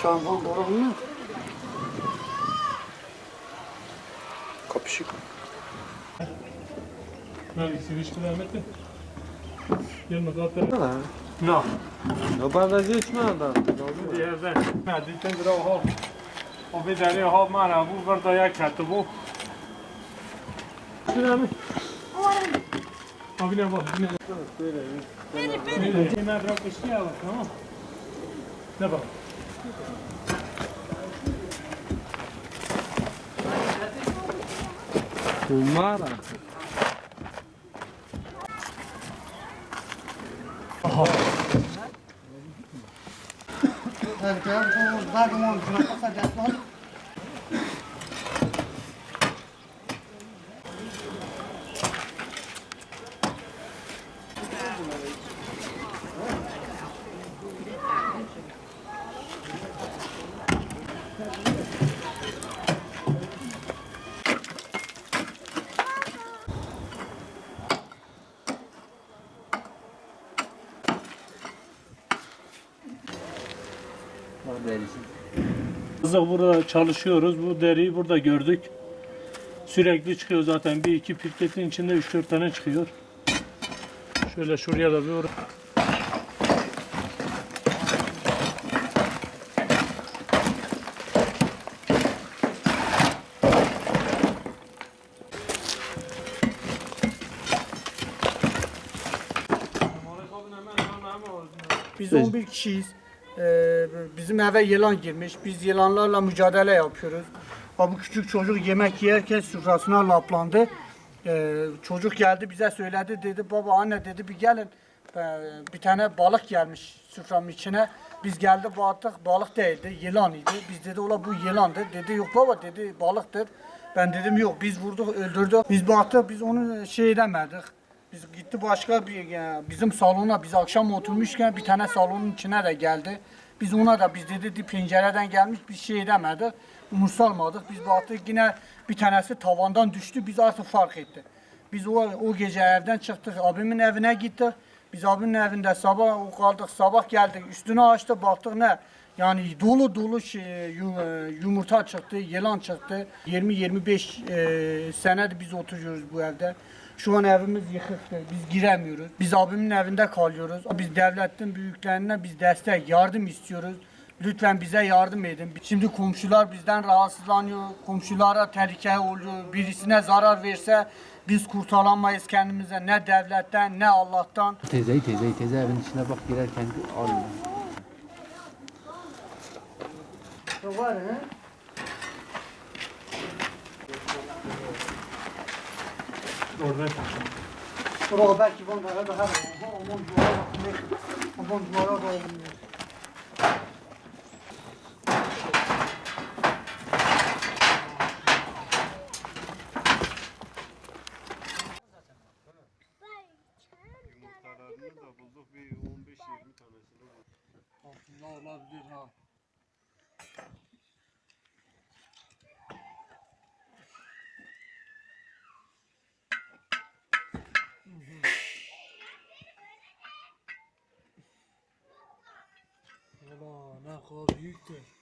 Çanvan doğru mu? Kapışık. Nerede sivriş kadar metre? Gelme zaten. Ne? No. No bardağı içme adam. Yerden. Ne diyeceksin bir o. O bir tane o bana bu burada ya katı bu. Şuna mı? Abi ne var? Ne var? Böyle. Ne bırak işte ya bak tamam. Ne bak? Umara. Biz de burada çalışıyoruz. Bu deriyi burada gördük. Sürekli çıkıyor zaten. Bir iki pirketin içinde 3-4 tane çıkıyor. Şöyle şuraya da bir Biz 11 kişiyiz. Bizim eve yılan girmiş. Biz yılanlarla mücadele yapıyoruz. Bu küçük çocuk yemek yerken sofrasına laplandı. Çocuk geldi bize söyledi. Dedi baba anne dedi bir gelin. Bir tane balık gelmiş soframın içine. Biz geldi baktık balık değildi. Yılan idi. Biz dedi ola bu yılandır. Dedi yok baba dedi balıktır. Ben dedim yok biz vurduk öldürdük. Biz baktık biz onu şey edemedik. Biz gitti başka bir bizim salona biz akşam oturmuşken bir tane salonun içine de geldi. Biz ona da biz dedi pencereden gelmiş bir şey demedik. Umursalmadık. Biz baktık yine bir tanesi tavandan düştü. Biz artık fark etti. Biz o gece evden çıktık. Abimin evine gittik. Biz abimin evinde sabah kaldık. Sabah geldik. Üstünü açtık baktık ne? Yani dolu dolu yumurta çıktı, yılan çıktı. 20-25 senedir biz oturuyoruz bu evde. Şu an evimiz yıkıktır. Biz giremiyoruz. Biz abimin evinde kalıyoruz. Biz devletin büyüklerine biz destek, yardım istiyoruz. Lütfen bize yardım edin. Şimdi komşular bizden rahatsızlanıyor. Komşulara tehlike oluyor. Birisine zarar verse biz kurtaramayız kendimize. Ne devletten ne Allah'tan. Teyze evin içine bak girerken Allah. Var he? orada. Buraya belki bana da her aman duvara bakın. Aman duvara bakın. Yumurtalarını da bulduk bir 15-20 tanesini bulduk. Aslında olabilir ha. Valla ne kadar büyüktür.